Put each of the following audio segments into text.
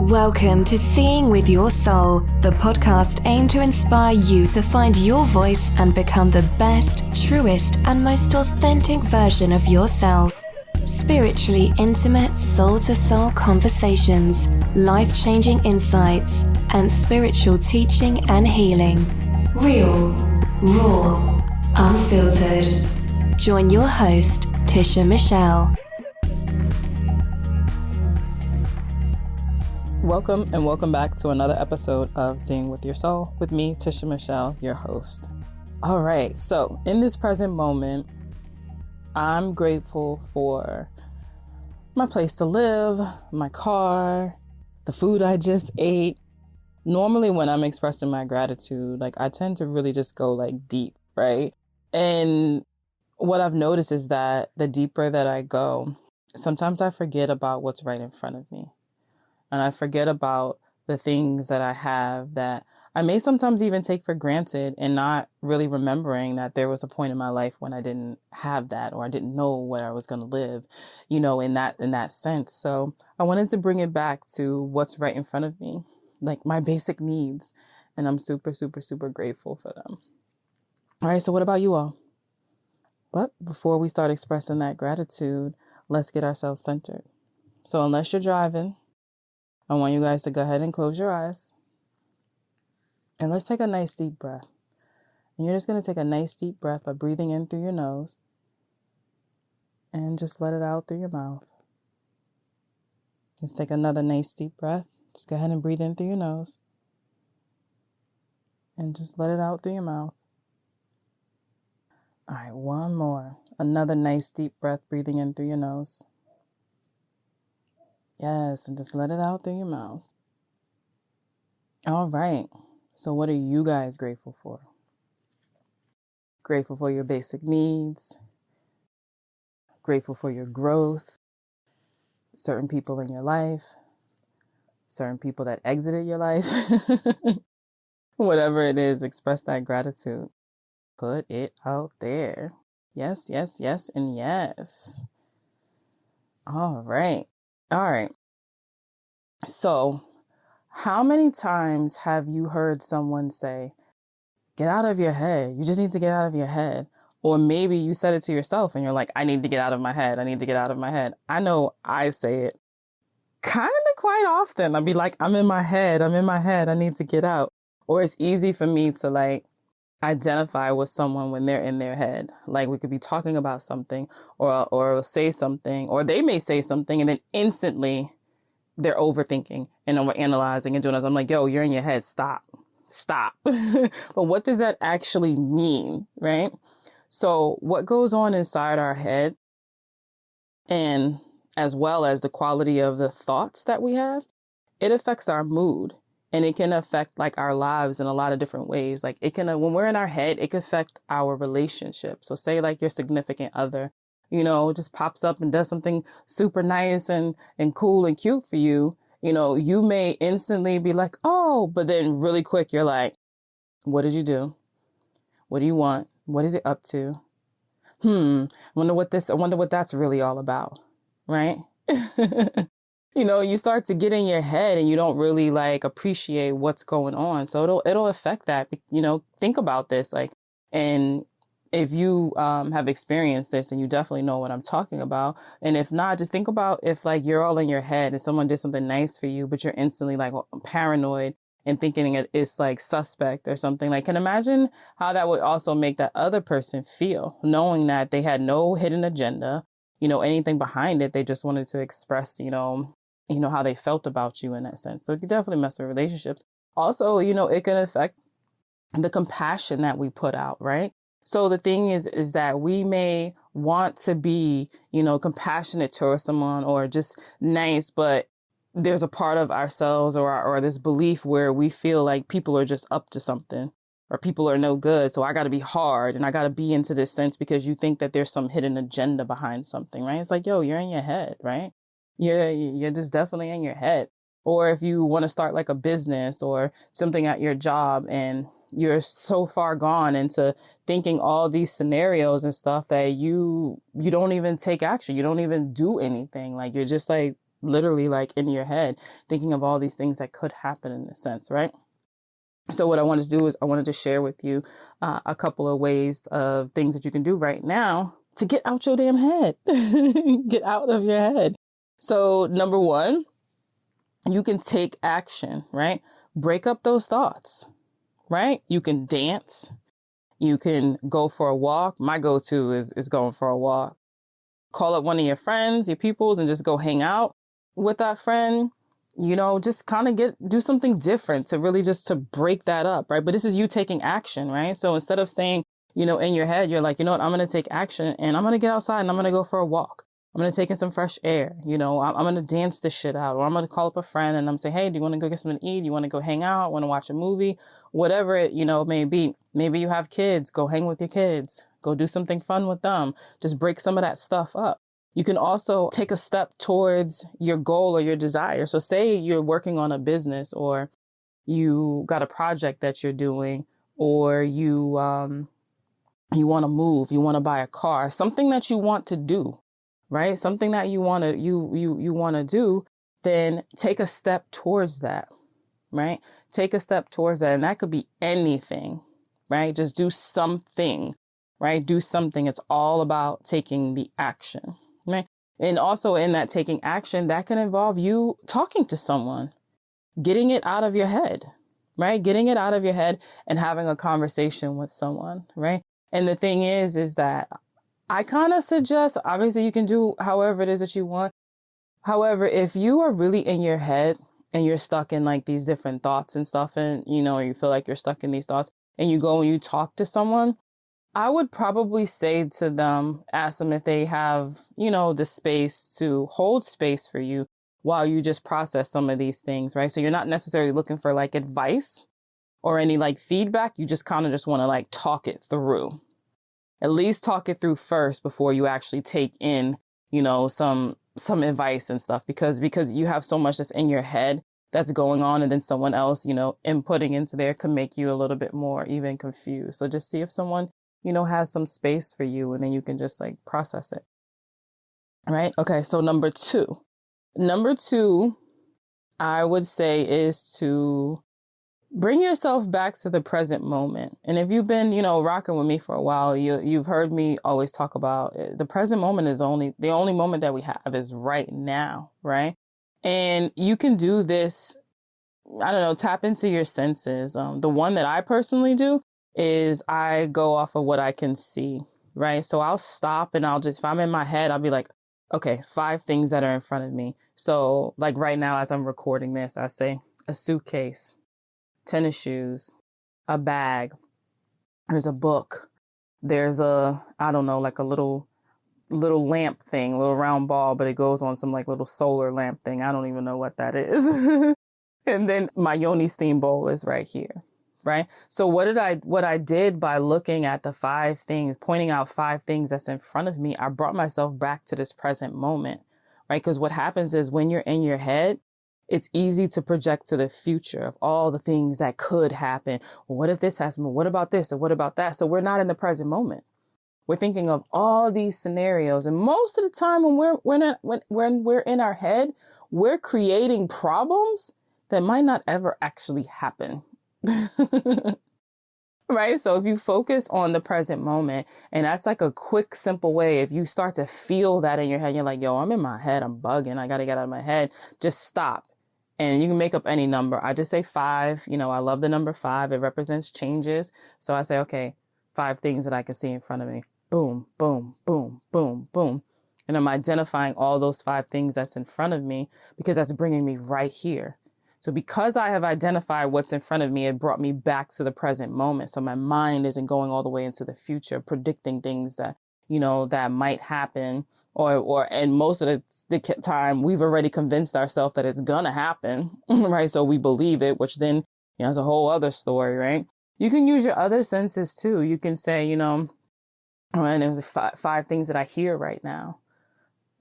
Welcome to Seeing with Your Soul, the podcast aimed to inspire you to find your voice and become the best, truest, and most authentic version of yourself. Spiritually intimate, soul-to-soul conversations, life-changing insights, and spiritual teaching and healing. Real, raw, unfiltered. Join your host, Tisha Michelle. Welcome and welcome back to another episode of Seeing with Your Soul with me, Tisha Michelle, your host. All right, so in this present moment, I'm grateful for my place to live, my car, the food I just ate. Normally when I'm expressing my gratitude, I tend to really just go deep, right? And what I've noticed is that the deeper that I go, sometimes I forget about what's right in front of me. And I forget about the things that I have that I may sometimes even take for granted and not really remembering that there was a point in my life when I didn't have that or I didn't know where I was going to live, in that sense. So I wanted to bring it back to what's right in front of me, like my basic needs. And I'm super, super, super grateful for them. All right. So what about you all? But before we start expressing that gratitude, let's get ourselves centered. So unless you're driving, I want you guys to go ahead and close your eyes. And let's take a nice deep breath. And you're just going to take a nice deep breath by breathing in through your nose. And just let it out through your mouth. Let's take another nice deep breath. Just go ahead and breathe in through your nose. And just let it out through your mouth. All right, one more. Another nice deep breath, breathing in through your nose. Yes, and just let it out through your mouth. All right. So what are you guys grateful for? Grateful for your basic needs. Grateful for your growth. Certain people in your life. Certain people that exited your life. Whatever it is, express that gratitude. Put it out there. Yes, yes, yes, and yes. All right. All right. So how many times have you heard someone say, get out of your head. You just need to get out of your head. Or maybe you said it to yourself and you're like, I need to get out of my head. I need to get out of my head. I know I say it kind of quite often. I'd be like, I'm in my head. I need to get out. Or it's easy for me to identify with someone when they're in their head. Like we could be talking about something or say something, or they may say something and then instantly they're overthinking and overanalyzing and doing it. I'm like, yo, you're in your head. Stop. But what does that actually mean? Right? So what goes on inside our head, and as well as the quality of the thoughts that we have, it affects our mood. And it can affect our lives in a lot of different ways. It can, when we're in our head, it can affect our relationship. So say your significant other, just pops up and does something super nice and cool and cute for you. You may instantly be like, oh, but then really quick, you're like, what did you do? What do you want? What is it up to? I wonder what that's really all about. Right? You start to get in your head and you don't really appreciate what's going on. So it'll affect that. Think about this. And if you have experienced this, and you definitely know what I'm talking about. And if not, just think about if you're all in your head and someone did something nice for you, but you're instantly paranoid and thinking it's suspect or something. Can imagine how that would also make that other person feel, knowing that they had no hidden agenda, anything behind it. They just wanted to express, how they felt about you in that sense. So it could definitely mess with relationships. Also, it can affect the compassion that we put out, right? So the thing is that we may want to be, compassionate towards someone or just nice, but there's a part of ourselves or this belief where we feel like people are just up to something or people are no good. So I got to be hard and I got to be into this sense because you think that there's some hidden agenda behind something, right? It's yo, you're in your head, right? You're just definitely in your head. Or if you want to start a business or something at your job and you're so far gone into thinking all these scenarios and stuff that you don't even take action. You don't even do anything. You're just literally like in your head, thinking of all these things that could happen in a sense, right? So what I wanted to do is I wanted to share with you a couple of ways of things that you can do right now to get out your damn head, get out of your head. So number one, you can take action, right? Break up those thoughts, right? You can dance. You can go for a walk. My go-to is going for a walk. Call up one of your friends, your peoples, and just go hang out with that friend. You know, just kind of do something different to really just to break that up, right? But this is you taking action, right? So instead of staying, you know, in your head, you're like, you know what, I'm going to take action and I'm going to get outside and I'm going to go for a walk. I'm going to take in some fresh air. You know, I'm going to dance this shit out, or I'm going to call up a friend and I'm saying, hey, do you want to go get something to eat? Do you want to go hang out? Want to watch a movie? Whatever it, you know, may be. Maybe you have kids, go hang with your kids, go do something fun with them. Just break some of that stuff up. You can also take a step towards your goal or your desire. So say you're working on a business, or you got a project that you're doing, or you want to move, you want to buy a car, something that you want to do, right? Something that you want to, you want to do, then take a step towards that, right? Take a step towards that. And that could be anything, right? Just do something, right? Do something. It's all about taking the action. Right. And also in that taking action, that can involve you talking to someone, getting it out of your head, right? Getting it out of your head and having a conversation with someone, right? And the thing is that I kind of suggest, obviously you can do however it is that you want. However, if you are really in your head and you're stuck in like these different thoughts and stuff, and, you know, you feel like you're stuck in these thoughts and you go and you talk to someone, I would probably say to them, ask them if they have, you know, the space to hold space for you while you just process some of these things, right? So you're not necessarily looking for like advice or any like feedback. You just kind of just want to like talk it through. At least talk it through first before you actually take in, you know, some advice and stuff, because you have so much that's in your head that's going on, and then someone else, you know, inputting into there can make you a little bit more even confused. So just see if someone, you know, has some space for you, and then you can just like process it. Right. Okay. So number two, I would say is to bring yourself back to the present moment. And if you've been, you know, rocking with me for a while, you've heard me always talk about the present moment is the only moment that we have is right now. Right. And you can do this. I don't know, tap into your senses. The one that I personally do is I go off of what I can see, right? So I'll stop and if I'm in my head, I'll be like, okay, 5 things that are in front of me. So like right now, as I'm recording this, I say a suitcase, tennis shoes, a bag, there's a book, there's I don't know, like a little lamp thing, a little round ball, but it goes on some like little solar lamp thing. I don't even know what that is. And then my yoni steam bowl is right here. Right. So what I did by looking at the 5 things, pointing out 5 things that's in front of me, I brought myself back to this present moment. Right. Because what happens is when you're in your head, it's easy to project to the future of all the things that could happen. Well, what if this has, what about this? Or what about that? So we're not in the present moment. We're thinking of all these scenarios. And most of the time when we're in our head, we're creating problems that might not ever actually happen. Right. So if you focus on the present moment, and that's like a quick, simple way, if you start to feel that in your head, you're like, yo, I'm in my head, I'm bugging, I got to get out of my head. Just stop. And you can make up any number. I just say 5. You know, I love the number 5. It represents changes. So I say, okay, 5 things that I can see in front of me. Boom, boom, boom, boom, boom. And I'm identifying all those 5 things that's in front of me, because that's bringing me right here. So because I have identified what's in front of me, it brought me back to the present moment. So my mind isn't going all the way into the future, predicting things that, you know, that might happen, and most of the time we've already convinced ourselves that it's gonna happen, right? So we believe it, which then, you know, is a whole other story, right? You can use your other senses too. You can say, you know, and there's 5 things that I hear right now.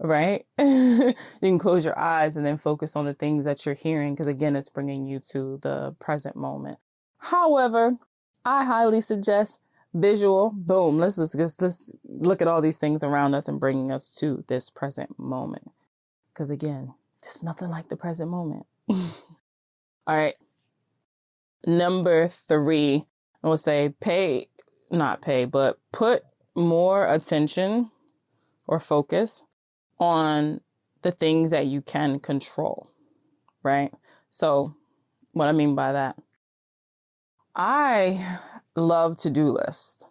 Right? You can close your eyes and then focus on the things that you're hearing, because again, it's bringing you to the present moment. However, I highly suggest visual. Boom. Let's look at all these things around us and bringing us to this present moment. Because again, There's nothing like the present moment. All right. Number 3, I would say but put more attention or focus on the things that you can control, right? So what I mean by that, I love to-do lists,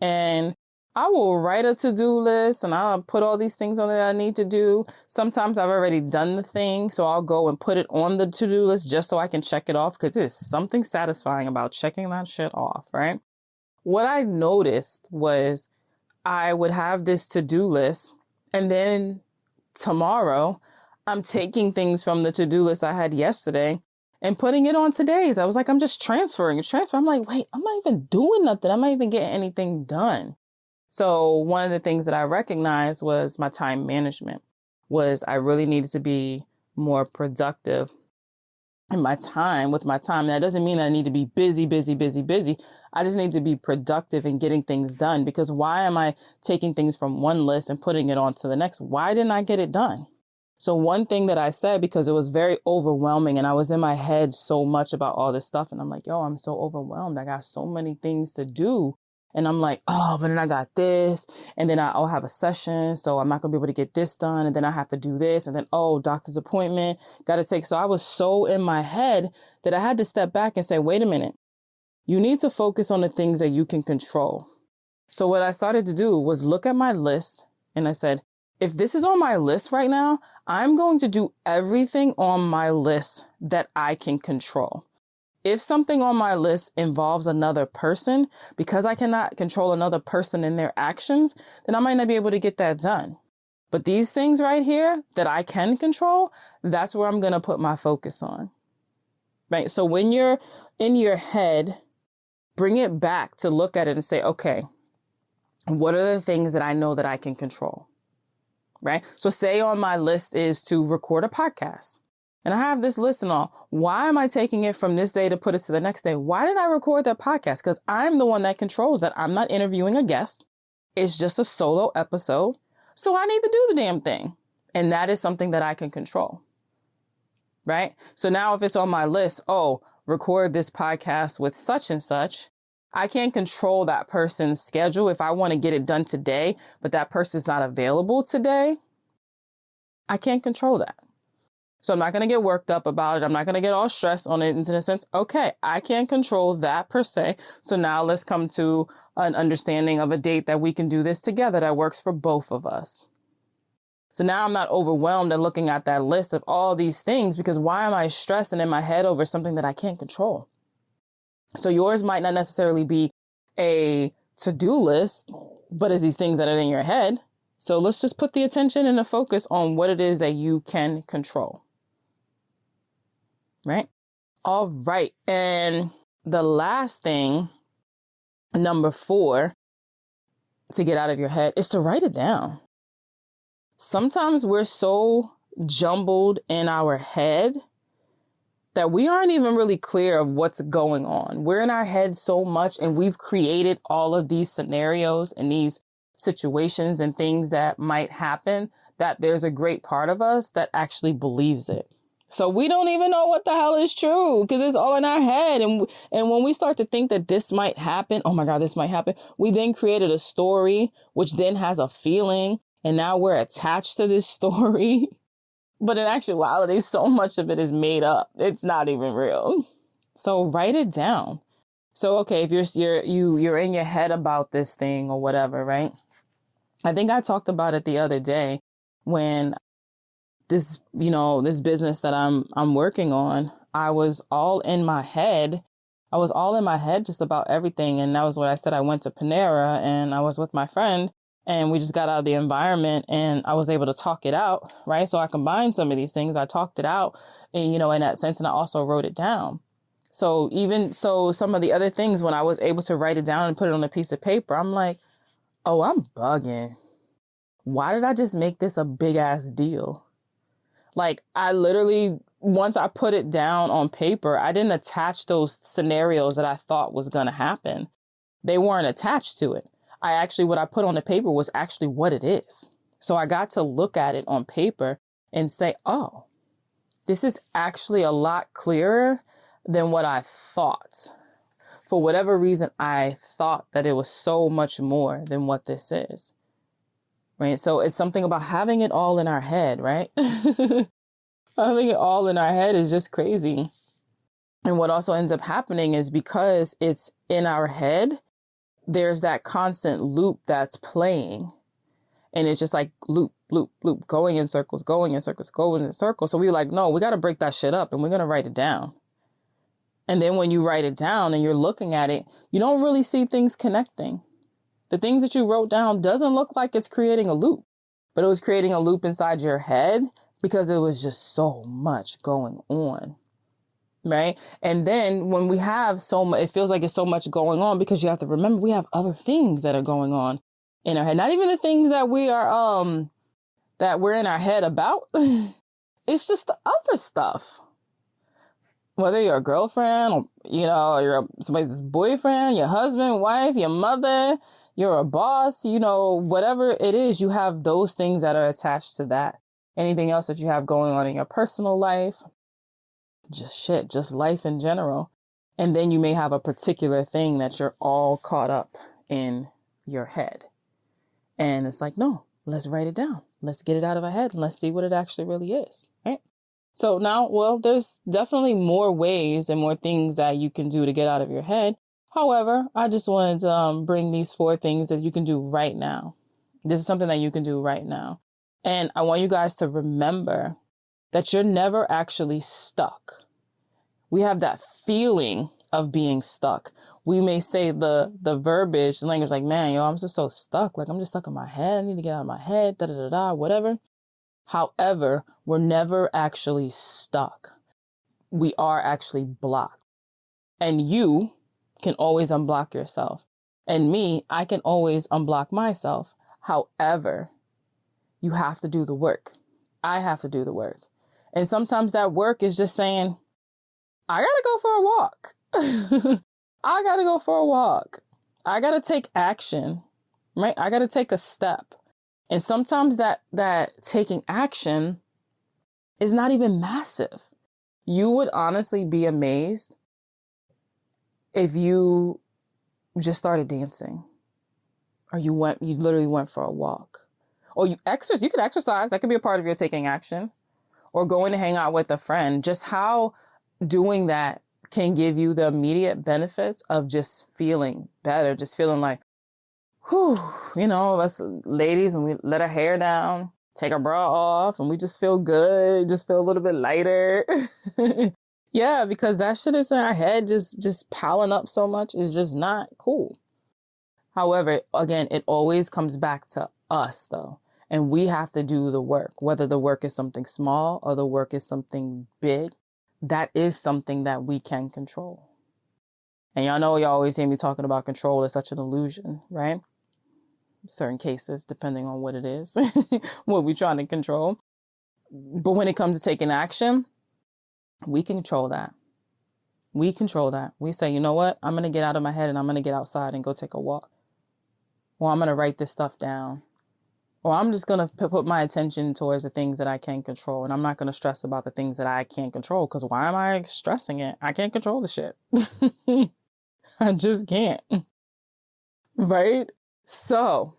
and I will write a to-do list and I'll put all these things on that I need to do. Sometimes I've already done the thing, so I'll go and put it on the to-do list just so I can check it off, because there's something satisfying about checking that shit off, right? What I noticed was I would have this to-do list, and then tomorrow I'm taking things from the to-do list I had yesterday and putting it on today's. I was like, I'm just transferring. I'm like, wait, I'm not even doing nothing. I'm not even getting anything done. So one of the things that I recognized was my time management, was I really needed to be more productive in my time with my time. That doesn't mean that I need to be busy. I just need to be productive in getting things done, because why am I taking things from one list and putting it on to the next? Why didn't I get it done? So one thing that I said, because it was very overwhelming and I was in my head so much about all this stuff, and I'm like, yo, I'm so overwhelmed. I got so many things to do. And I'm like, oh, but then I got this, and then I'll have a session, so I'm not gonna be able to get this done, and then I have to do this, and then, oh, doctor's appointment, gotta take. So I was so in my head that I had to step back and say, wait a minute, you need to focus on the things that you can control. So what I started to do was look at my list, and I said, if this is on my list right now, I'm going to do everything on my list that I can control. If something on my list involves another person, because I cannot control another person and their actions, then I might not be able to get that done. But these things right here that I can control, that's where I'm going to put my focus on. Right? So when you're in your head, bring it back to look at it and say, okay, what are the things that I know that I can control? Right? So say on my list is to record a podcast. And I have this list and all. Why am I taking it from this day to put it to the next day? Why did I record that podcast? Because I'm the one that controls that. I'm not interviewing a guest. It's just a solo episode. So I need to do the damn thing. And that is something that I can control. Right? So now if it's on my list, oh, record this podcast with such and such, I can't control that person's schedule. If I want to get it done today, but that person's not available today, I can't control that. So I'm not going to get worked up about it. I'm not going to get all stressed on it, into the sense, okay, I can't control that per se. So now let's come to an understanding of a date that we can do this together that works for both of us. So now I'm not overwhelmed and looking at that list of all these things, because why am I stressing in my head over something that I can't control? So yours might not necessarily be a to-do list, but it's these things that are in your head. So let's just put the attention and the focus on what it is that you can control. Right? All right. And the last thing, number 4, to get out of your head is to write it down. Sometimes we're so jumbled in our head that we aren't even really clear of what's going on. We're in our head so much, and we've created all of these scenarios and these situations and things that might happen, that there's a great part of us that actually believes it. So we don't even know what the hell is true, because it's all in our head. And when we start to think that this might happen, oh my God, this might happen, we then created a story, which then has a feeling. And now we're attached to this story. But in actuality, so much of it is made up. It's not even real. So write it down. So, okay, if you're in your head about this thing or whatever, right? I think I talked about it the other day when this business that I'm working on, I was all in my head. Just about everything. And that was what I said. I went to Panera and I was with my friend, and we just got out of the environment and I was able to talk it out. Right. So I combined some of these things. I talked it out, and, in that sense, and I also wrote it down. So some of the other things, when I was able to write it down and put it on a piece of paper, I'm like, oh, I'm bugging. Why did I just make this a big ass deal? Like, I literally, once I put it down on paper, I didn't attach those scenarios that I thought was going to happen. They weren't attached to it. What I put on the paper was actually what it is. So I got to look at it on paper and say, oh, this is actually a lot clearer than what I thought. For whatever reason, I thought that it was so much more than what this is, right? So it's something about having it all in our head, right? Having it all in our head is just crazy. And what also ends up happening is because it's in our head, there's that constant loop that's playing. And it's just like loop, loop, loop, going in circles, going in circles, going in circles. So we were like, no, we got to break that shit up and we're going to write it down. And then when you write it down and you're looking at it, you don't really see things connecting. The things that you wrote down doesn't look like it's creating a loop, but it was creating a loop inside your head because it was just so much going on. Right. And then when we have so much, it feels like it's so much going on because you have to remember we have other things that are going on in our head. Not even the things that we are, that we're in our head about. It's just the other stuff. Whether you're a girlfriend or, you're somebody's boyfriend, your husband, wife, your mother, you're a boss, whatever it is, you have those things that are attached to that. Anything else that you have going on in your personal life, just life in general. And then you may have a particular thing that you're all caught up in your head. And it's like, no, let's write it down. Let's get it out of our head and let's see what it actually really is, right? So now, there's definitely more ways and more things that you can do to get out of your head. However, I just wanted to bring these 4 things that you can do right now. This is something that you can do right now. And I want you guys to remember that you're never actually stuck. We have that feeling of being stuck. We may say the verbiage, the language like, man, I'm just so stuck. Like, I'm just stuck in my head. I need to get out of my head, whatever. However, we're never actually stuck. We are actually blocked. And you can always unblock yourself. And me, I can always unblock myself. However, you have to do the work. I have to do the work. And sometimes that work is just saying, I gotta go for a walk. I gotta go for a walk. I gotta take action, right? I gotta take a step. And sometimes that taking action is not even massive. You would honestly be amazed if you just started dancing or you literally went for a walk or you could exercise. That could be a part of your taking action or going to hang out with a friend. Just how doing that can give you the immediate benefits of just feeling better, just feeling like, whew, us ladies, when we let our hair down, take our bra off, and we just feel good, just feel a little bit lighter. Yeah, because that shit is in our head, just piling up so much is just not cool. However, again, it always comes back to us, though, and we have to do the work, whether the work is something small or the work is something big. That is something that we can control. And y'all know, y'all always hear me talking about control is such an illusion, right? Certain cases, depending on what it is, what we're trying to control. But when it comes to taking action, we control that. We control that. We say, you know what? I'm going to get out of my head and I'm going to get outside and go take a walk. Or I'm going to write this stuff down. Or I'm just going to put my attention towards the things that I can control. And I'm not going to stress about the things that I can't control. Because why am I stressing it? I can't control the shit. I just can't. Right? So,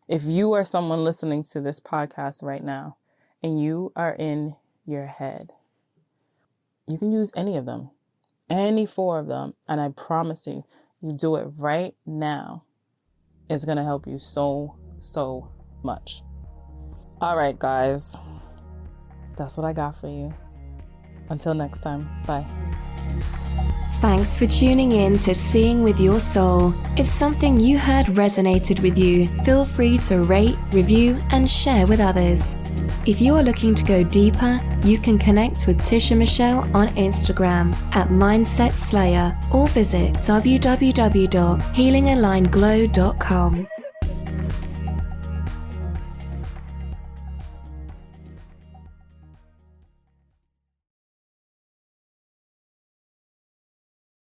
if you are someone listening to this podcast right now and you are in your head, you can use any of them, any 4 of them. And I promise you, you do it right now. It's going to help you so much. All right, guys. That's what I got for you. Until next time. Bye. Thanks for tuning in to Seeing with Your Soul. If something you heard resonated with you, feel free to rate, review, and share with others. If you are looking to go deeper, you can connect with Tisha Michelle on Instagram at Mindset Slayer or visit www.healingalignedglow.com.